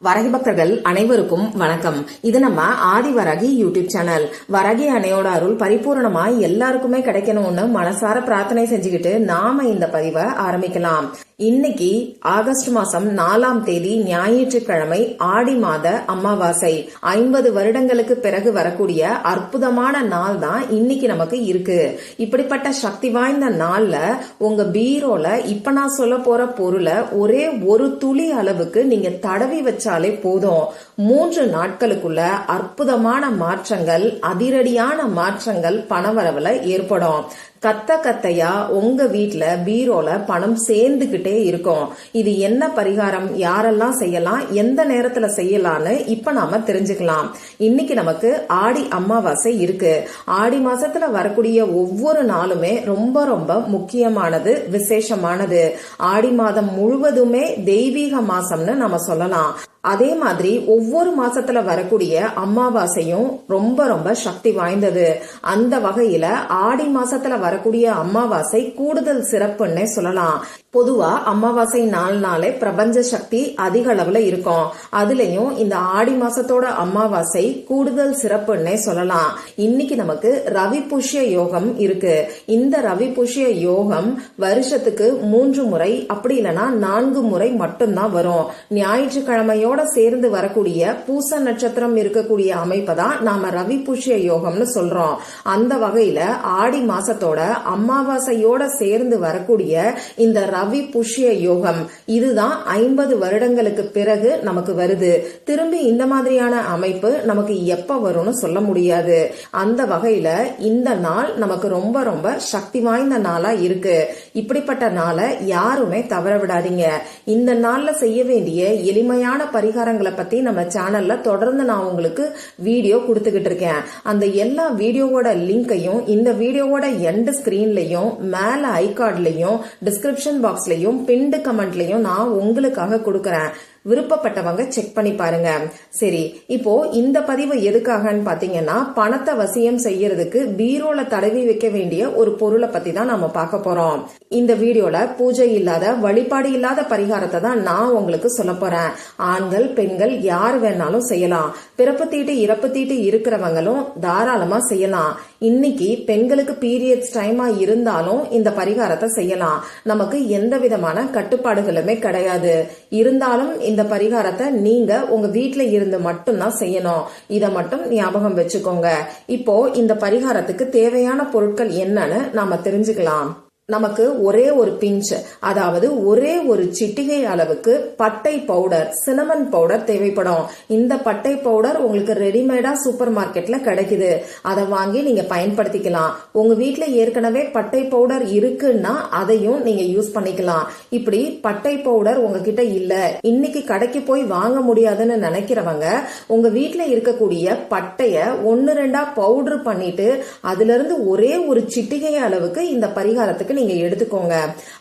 வரகி பக்தர்கள் அனைவருக்கும் வணக்கம். இது நம்ம ஆதி வரகி யூடியூப் சேனல். வரகி அணையோட அருள் பரிபூர்ணமா எல்லாருக்குமே கிடைக்கணும்னு மனசார பிரார்த்தனை செஞ்சுக்கிட்டு நாம இந்த பதிவை ஆரம்பிக்கலாம். இன்னைக்கு ஆகஸ்ட் மாசம் 4ஆம் தேதி ஞாயிற்றுக்கிழமை, ஆடி மாத அமாவாசை. 50 வருடங்களுக்கு பிறகு வரக்கூடிய அற்புதமான நாள் தான் இன்னைக்கு நமக்கு இருக்கு. இப்படிப்பட்ட சக்தி வாய்ந்த நாள்ல உங்க பீரோல இப்ப நான் சொல்ல போற பொருளை ஒரே ஒரு துளி அளவுக்கு நீங்க தடவி வச்சாலே போதும். 3 நாட்களுக்குள்ள அற்புதமான மாற்றங்கள், அதிரடியான மாற்றங்கள் பணவரவுல ஏற்படும். கத்தையா உங்க வீட்ல பீரோல பணம் சேர்ந்துகிட்டே இருக்கும். இது என்ன பரிகாரம், யாரெல்லாம் செய்யலாம், எந்த நேரத்துல செய்யலாம்னு இப்ப நாம தெரிஞ்சுக்கலாம். இன்னைக்கு நமக்கு ஆடி அமாவாசை இருக்கு. ஆடி மாசத்துல வரக்கூடிய ஒவ்வொரு நாளுமே ரொம்ப ரொம்ப முக்கியமானது, விசேஷமானது. ஆடி மாதம் முழுவதுமே தெய்வீக மாசம்னு நம்ம சொல்லலாம். அதே மாதிரி ஒவ்வொரு மாசத்துல வரக்கூடிய அமாவாசையும் ரொம்ப ரொம்ப சக்தி வாய்ந்தது. அந்த வகையில ஆடி மாசத்துல வரக்கூடிய அமாவாசை கூடுதல் சிறப்புன்னே சொல்லலாம். பொதுவா அமாவாசை நாளே பிரபஞ்ச சக்தி அதிக அளவுல இருக்கும். அதுலயும் இந்த ஆடி மாசத்தோட அமாவாசை கூடுதல் சிறப்புன்னே சொல்லலாம். இன்னைக்கு நமக்கு ரவி புஷ்ய யோகம் இருக்கு. இந்த ரவி புஷ்ய யோகம் வருஷத்துக்கு 3 முறை, அப்படி இல்லைன்னா 4 முறை மட்டும்தான் வரும். ஞாயிற்றுக்கிழமையோட சேர்ந்து வரக்கூடிய பூச நட்சத்திரம் இருக்கக்கூடிய அமைப்பை தான் நாம ரவி புஷ்ய யோகம்னு சொல்றோம். அந்த வகையில ஆடி மாசத்தோட அமாவாசையோட சேர்ந்து வரக்கூடிய இந்த ரவி புஷ்ய யோகம் இதுதான் 50 வருடங்களுக்கு பிறகு நமக்கு வருது. திரும்பி இந்த மாதிரியான அமைப்பு நமக்கு எப்ப வரும்னு சொல்ல முடியாது. அந்த வகையில இந்த நாள் நமக்கு ரொம்ப ரொம்ப சக்தி வாய்ந்த நாளா இருக்கு. இப்படிப்பட்ட நாளை யாருமே தவற விடாதீங்க. இந்த நாள்ல செய்ய வேண்டிய எளிமையான பரிகாரங்களை பத்தி நம்ம சேனல்ல தொடர்ந்து நான் உங்களுக்கு வீடியோ கொடுத்துக்கிட்டு இருக்கேன். அந்த எல்லா வீடியோவோட லிங்கையும் இந்த வீடியோவோட எண்ட் ஸ்கிரீன்லயும், மேல ஐகார்ட்லயும், டிஸ்கிரிப்ஷன் பாக்ஸ்லயும், பின்டு கமெண்ட்லயும் நான் உங்களுக்காக கொடுக்கறேன். விருப்பப்பட்டவங்க செக் பண்ணி பாருங்க. சரி, இப்போ இந்த பதிவு எதுக்காகன்னு பாத்தீங்கன்னா, பணத்தை வசியம் செய்யறதுக்கு பீரோல தடவி வைக்க வேண்டிய ஒரு பொருளை பத்தி தான் நாம பார்க்க போறோம். இந்த வீடியோல பூஜை இல்லாத, வழிபாடு இல்லாத பரிகாரத்தை தான் நான் உங்களுக்கு சொல்ல போறேன். ஆண்கள் பெண்கள் யார் வேணாலும் செய்யலாம். பிறப்பு தீட்டு இறப்பு தீட்டு இருக்கிறவங்களும் தாராளமா செய்யலாம். இன்னைக்கு பெண்களுக்கு பீரியட்ஸ் டைமா இருந்தாலும் இந்த பரிகாரத்தை செய்யலாம். நமக்கு எந்த விதமான கட்டுப்பாடுகளுமே கிடையாது. இருந்தாலும் இந்த பரிகாரத்தை நீங்க உங்க வீட்ல இருந்து மட்டும்தான் செய்யணும். இத மட்டும் ஞாபகம் வச்சுக்கோங்க. இப்போ இந்த பரிகாரத்துக்கு தேவையான பொருட்கள் என்னன்னு நாம தெரிஞ்சுக்கலாம். நமக்கு ஒரே ஒரு பிஞ்ச், அதாவது ஒரே ஒரு சிட்டிகை அளவுக்கு பட்டை பவுடர், சினமன் பவுடர் தேவைப்படும். இந்த பட்டை பவுடர் உங்களுக்கு ரெடிமேடா சூப்பர் மார்க்கெட்ல கிடைக்குது. அதை வாங்கி நீங்க பயன்படுத்திக்கலாம். உங்க வீட்ல ஏற்கனவே பட்டை பவுடர் இருக்குன்னா அதையும் நீங்க யூஸ் பண்ணிக்கலாம். இப்படி பட்டை பவுடர் உங்ககிட்ட இல்ல, இன்னைக்கு கடைக்கு போய் வாங்க முடியாதுன்னு நினைக்கிறவங்க உங்க வீட்ல இருக்கக்கூடிய பட்டைய 1-2 பவுடர் பண்ணிட்டு அதுல இருந்து ஒரே ஒரு சிட்டிகை அளவுக்கு இந்த பரிகாரத்துக்கு நீங்க எடுத்துக்கோங்க.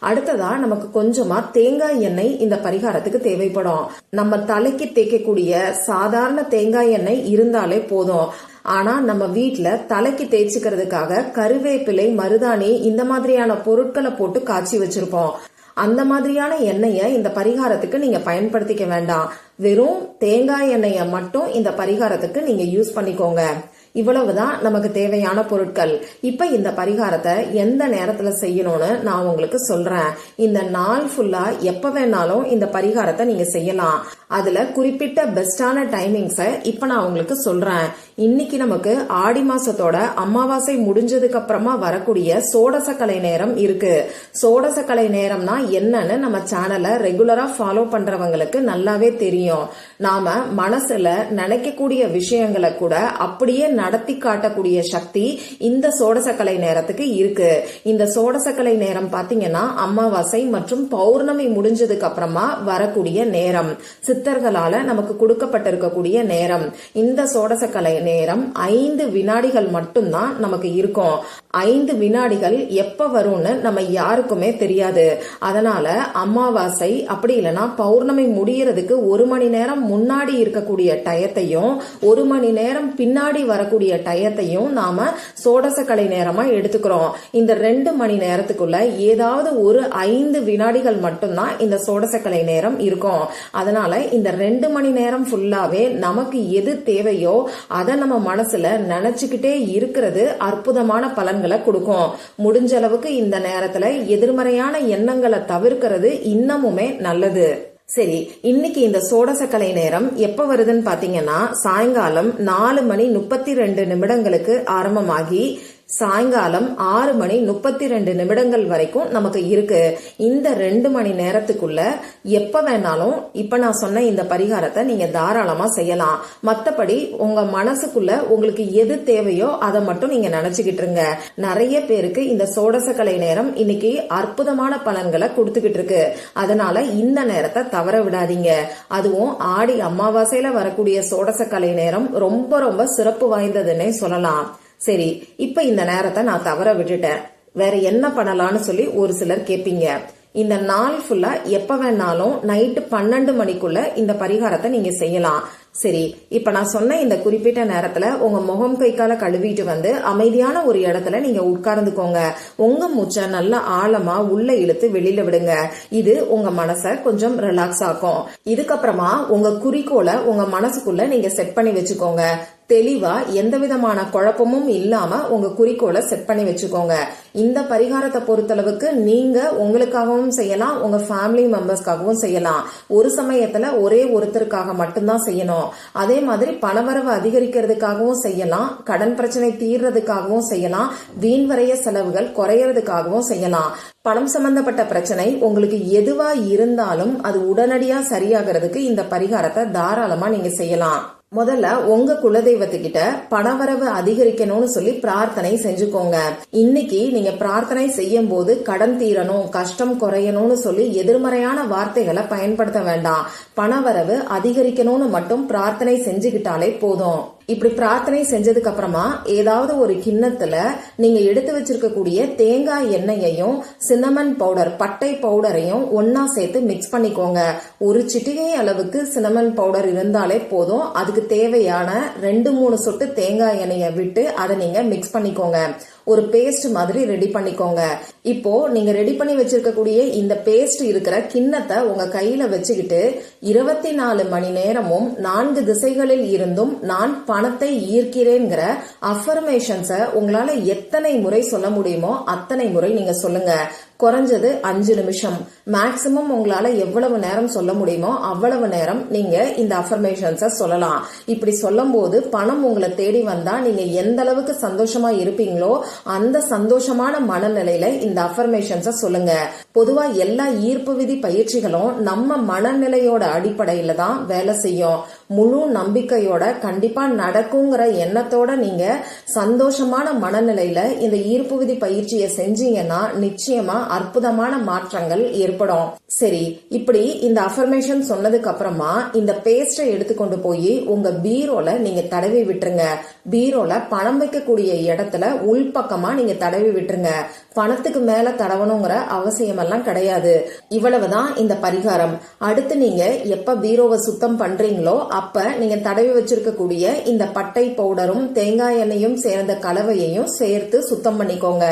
அடுத்ததா நமக்கு கொஞ்சமா தேங்காய் எண்ணெய் இந்த பரிகாரத்துக்கு தேவைப்படும். நம்ம தலைக்கு தேய்க்கக்கூடிய சாதாரண தேங்காய் எண்ணெய் இருந்தாலே போதும். ஆனா நம்ம வீட்ல தலைக்கு தேய்ச்சிக்கிறதுக்காக கருவேப்பிலை, மருதாணி இந்த மாதிரியான பொருட்களை போட்டு காய்ச்சி வச்சிருப்போம். அந்த மாதிரியான எண்ணெயை இந்த பரிகாரத்துக்கு நீங்க பயன்படுத்திக்க வேண்டாம். வெறும் தேங்காய் எண்ணெயை மட்டும் இந்த பரிகாரத்துக்கு நீங்க யூஸ் பண்ணிக்கோங்க. இவ்வளவுதான் நமக்கு தேவையான பொருட்கள். இப்ப இந்த பரிகாரத்தை எந்த நேரத்துல செய்யணும்னு நான் உங்களுக்கு சொல்றேன். இந்த நாள் ஃபுல்லா எப்ப வேணாலும் இந்த பரிகாரத்தை நீங்க செய்யலாம். அதுல குறிப்பிட்ட பெஸ்டான டைமிங்ஸ இப்ப நான் உங்களுக்கு சொல்றேன். இன்னைக்கு நமக்கு ஆடி மாசத்தோட அமாவாசை முடிஞ்சதுக்கு அப்புறமா வரக்கூடிய சோடசக்கலை நேரம் இருக்கு. சோடசக்கலை நேரம்னா என்னன்னு நம்ம சேனலை ரெகுலரா ஃபாலோ பண்றவங்களுக்கு நல்லாவே தெரியும். நாம மனசுல நினைக்கக்கூடிய விஷயங்களை கூட அப்படியே நடத்தி காட்டக்கூடிய சக்தி இந்த சோடசக்கலை நேரத்துக்கு இருக்கு. இந்த சோடசக்கலை நேரம் பாத்தீங்கன்னா அமாவாசை மற்றும் பௌர்ணமி முடிஞ்சதுக்கு அப்புறமா வரக்கூடிய நேரம், சித்தர்களால நமக்கு கொடுக்கப்பட்டிருக்கக்கூடிய நேரம். இந்த சோடசக்கலை நேரம் 5 வினாடிகள் மட்டும்தான் நமக்கு இருக்கும். 5 வினாடிகள் எப்ப வரும்னு நம்ம யாருக்குமே தெரியாது. அதனால அமாவாசை அப்படி இல்லைன்னா பௌர்ணமி முடியறதுக்கு 1 மணி நேரம் முன்னாடி இருக்கக்கூடிய டயத்தையும் 1 மணி நேரம் பின்னாடி வரக்கூடிய டயத்தையும் நாம சோடசக்கலை நேரமா எடுத்துக்கிறோம். இந்த 2 மணி நேரத்துக்குள்ள ஏதாவது ஒரு 5 வினாடிகள் மட்டும்தான் இந்த சோடசக்கலை நேரம் இருக்கும். அதனால இந்த 2 மணி நேரம் ஃபுல்லாவே நமக்கு எது தேவையோ அதை நம்ம மனசுல நினைச்சுக்கிட்டே இருக்கிறது அற்புதமான பலன்களை கொடுக்கும். முடிஞ்ச அளவுக்கு இந்த நேரத்துல எதிர்மறையான எண்ணங்களை தவிர்க்கிறது இன்னமுமே நல்லது. சரி, இன்னைக்கு இந்த சோடசக்கலை நேரம் எப்ப வருதுன்னு பாத்தீங்கன்னா சாயங்காலம் 4:32 ஆரம்பமாகி சாயங்காலம் 6:32 வரைக்கும் நமக்கு இருக்கு. இந்த 2 மணி நேரத்துக்குள்ள எப்ப வேணாலும் இப்ப நான் சொன்ன இந்த பரிகாரத்தை நீங்க தாராளமா செய்யலாம். மத்தபடி உங்க மனசுக்குள்ள உங்களுக்கு எது தேவையோ அதை மட்டும் நீங்க நினைச்சுக்கிட்டு இருங்க. நிறைய பேருக்கு இந்த சோடசக்கலை நேரம் இன்னைக்கு அற்புதமான பலன்களை கொடுத்துக்கிட்டு இருக்கு. அதனால இந்த நேரத்தை தவற விடாதீங்க. அதுவும் ஆடி அமாவாசையில வரக்கூடிய சோடசக்கலை நேரம் ரொம்ப ரொம்ப சிறப்பு வாய்ந்ததுன்னே சொல்லலாம். சரி, இப்ப இந்த நேரத்தை நான் தவற விட்டுட்டேன், வேற என்ன பண்ணலாம்னு சொல்லி ஒரு சிலர் கேட்பீங்க. இந்த நாள் ஃபுல்லா எப்ப வேணாலும் நைட்டு 12 மணிக்குள்ள இந்த பரிகாரத்தை நீங்க செய்யலாம். சரி, இப்ப நான் சொன்ன இந்த குறிப்பிட்ட நேரத்துல உங்க முகம் கை கால கழுவிட்டு வந்து அமைதியான ஒரு இடத்துல நீங்க உட்கார்ந்துக்கோங்க. உங்க மூச்சை நல்லா ஆழமா உள்ள இழுத்து வெளியில விடுங்க. இது உங்க மனசை கொஞ்சம் ரிலாக்ஸ் ஆக்கும். இதுக்கப்புறமா உங்க குறிக்கோளை உங்க மனசுக்குள்ள நீங்க செட் பண்ணி வச்சுக்கோங்க. தெளிவா எந்த விதமான குழப்பமும் இல்லாம உங்க குறிக்கோளை செட் பண்ணி வச்சுக்கோங்க. இந்த பரிகாரத்தை பொறுத்தளவுக்கு நீங்க உங்களுக்காகவும் செய்யலாம், உங்க ஃபேமிலி மெம்பர்ஸ்க்காகவும் செய்யலாம். ஒரு சமயத்துல ஒரே ஒருத்தருக்காக மட்டும்தான் செய்யணும். அதே மாதிரி பணவரவு அதிகரிக்கிறதுக்காகவும் செய்யலாம், கடன் பிரச்சனை தீர்றதுக்காகவும் செய்யலாம், வீண் வரைய செலவுகள் குறையறதுக்காகவும் செய்யலாம். பணம் சம்பந்தப்பட்ட பிரச்சனை உங்களுக்கு எதுவா இருந்தாலும் அது உடனடியா சரியாகிறதுக்கு இந்த பரிகாரத்தை தாராளமா நீங்க செய்யலாம். முதல்ல உங்க குலதெய்வத்துக்கிட்ட பணவரவு அதிகரிக்கணும்னு சொல்லி பிரார்த்தனை செஞ்சுக்கோங்க. இன்னைக்கு நீங்க பிரார்த்தனை செய்யும் போது கடன் தீரணும், கஷ்டம் குறையணும்னு சொல்லி எதிர்மறையான வார்த்தைகளை பயன்படுத்த வேண்டாம். பணவரவு அதிகரிக்கணும்னு மட்டும் பிரார்த்தனை செஞ்சுக்கிட்டாலே போதும். இப்படி பிரார்த்தனை செஞ்சதுக்கு அப்புறமா ஏதாவது ஒரு கிண்ணத்துல நீங்க எடுத்து வச்சிருக்கக்கூடிய தேங்காய் எண்ணெயையும் சின்னமன் பவுடர் பட்டை பவுடரையும் ஒன்னா சேர்த்து மிக்ஸ் பண்ணிக்கோங்க. ஒரு சிட்டிகை அளவுக்கு சின்னமன் பவுடர் இருந்தாலே போதும். அதுக்கு தேவையான 2-3 சொட்டு தேங்காய் எண்ணெயை விட்டு அதை நீங்க மிக்ஸ் பண்ணிக்கோங்க. ஒரு பேஸ்ட் மாதிரி ரெடி பண்ணிக்கோங்க. இப்போ நீங்க ரெடி பண்ணி வச்சிருக்கக்கூடிய இந்த பேஸ்ட் இருக்கிற கிண்ணத்தை உங்க கையில வச்சுக்கிட்டு 24 மணி நேரமும் 4 திசைகளில் இருந்தும் நான் பணத்தை ஈர்க்கிறேங்கிற அஃபர்மேஷன்ஸ உங்களால எத்தனை முறை சொல்ல முடியுமோ அத்தனை முறை நீங்க சொல்லுங்க. குறைஞ்சது 5 நிமிஷம், மேக்சிமம் உங்களால எவ்வளவு நேரம் சொல்ல முடியுமோ அவ்வளவு நேரம் நீங்க இந்த அஃபர்மேஷன்ஸ சொல்லலாம். இப்படி சொல்லும் போது பணம் உங்களை தேடி வந்தா நீங்க எந்த அளவுக்கு சந்தோஷமா இருப்பீங்களோ அந்த சந்தோஷமான மனநிலையில இந்த அஃபர்மேஷன்ஸ சொல்லுங்க. பொதுவா எல்லா ஈர்ப்பு விதி பயிற்சிகளும் நம்ம மனநிலையோட அடிப்படையில தான் வேலை செய்யும். முழு நம்பிக்கையோட கண்டிப்பா நடக்குங்கிற எண்ணத்தோட நீங்க சந்தோஷமான மனநிலையில இந்த ஈர்ப்பு விதி பயிற்சியை செஞ்சீங்கன்னா நிச்சயமா அற்புதமான மாற்றங்கள் ஏற்படும். சரி, இப்படி இந்த அஃபர்மேஷன் சொன்னதுக்கு அப்புறமா இந்த பேஸ்டை எடுத்துக்கொண்டு போய் உங்க பீரோல நீங்க தடவி விட்டுருங்க. பீரோல பணம் வைக்கக்கூடிய இடத்துல உள்பக்கமா நீங்க தடவி விட்டுருங்க. பணத்துக்கு மேல தடவணுங்கிற அவசியம் எல்லாம் கிடையாது. இவ்வளவுதான் இந்த பரிகாரம். அடுத்து நீங்க எப்ப பீரோவை சுத்தம் பண்றீங்களோ அப்ப நீங்க தடவி வச்சிருக்கக்கூடிய இந்த பட்டை பவுடரும் தேங்காய் எண்ணெயும் சேர்ந்த கலவையையும் சேர்த்து சுத்தம் பண்ணிக்கோங்க.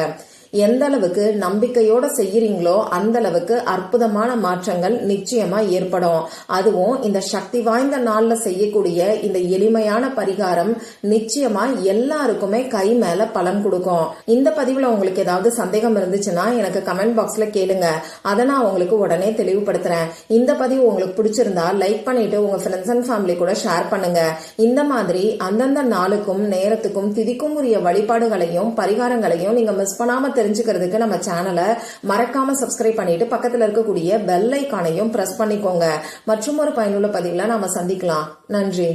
எந்த அளவுக்கு நம்பிக்கையோட செய்யறீங்களோ அந்த அளவுக்கு அற்புதமான மாற்றங்கள் நிச்சயமா ஏற்படும். அதுவும் இந்த சக்தி வாய்ந்த நாள்ல செய்யக்கூடிய இந்த எளிமையான பரிகாரம் நிச்சயமா எல்லாருக்குமே கை மேல பலன் கொடுக்கும். இந்த பதிவுல உங்களுக்கு ஏதாவது சந்தேகம் இருந்துச்சுன்னா எனக்கு கமெண்ட் பாக்ஸ்ல கேளுங்க. அதை நான் உங்களுக்கு உடனே தெளிவுபடுத்துறேன். இந்த பதிவு உங்களுக்கு பிடிச்சிருந்தா லைக் பண்ணிட்டு உங்க ஃப்ரெண்ட்ஸ் அண்ட் ஃபேமிலி கூட ஷேர் பண்ணுங்க. இந்த மாதிரி அந்தந்த நாளுக்கும் நேரத்துக்கும் திதிக்கும் உரிய வழிபாடுகளையும் பரிகாரங்களையும் நீங்க மிஸ் பண்ணாம தெரிஞ்சுக்கிறதுக்கு நம்ம சேனலை மறக்காம சப்ஸ்கிரைப் பண்ணிட்டு பக்கத்துல இருக்கக்கூடிய பெல் ஐகானையும் பிரஸ் பண்ணிக்கோங்க. மற்றும் ஒரு பயனுள்ள பதிவுல நாம சந்திக்கலாம். நன்றி.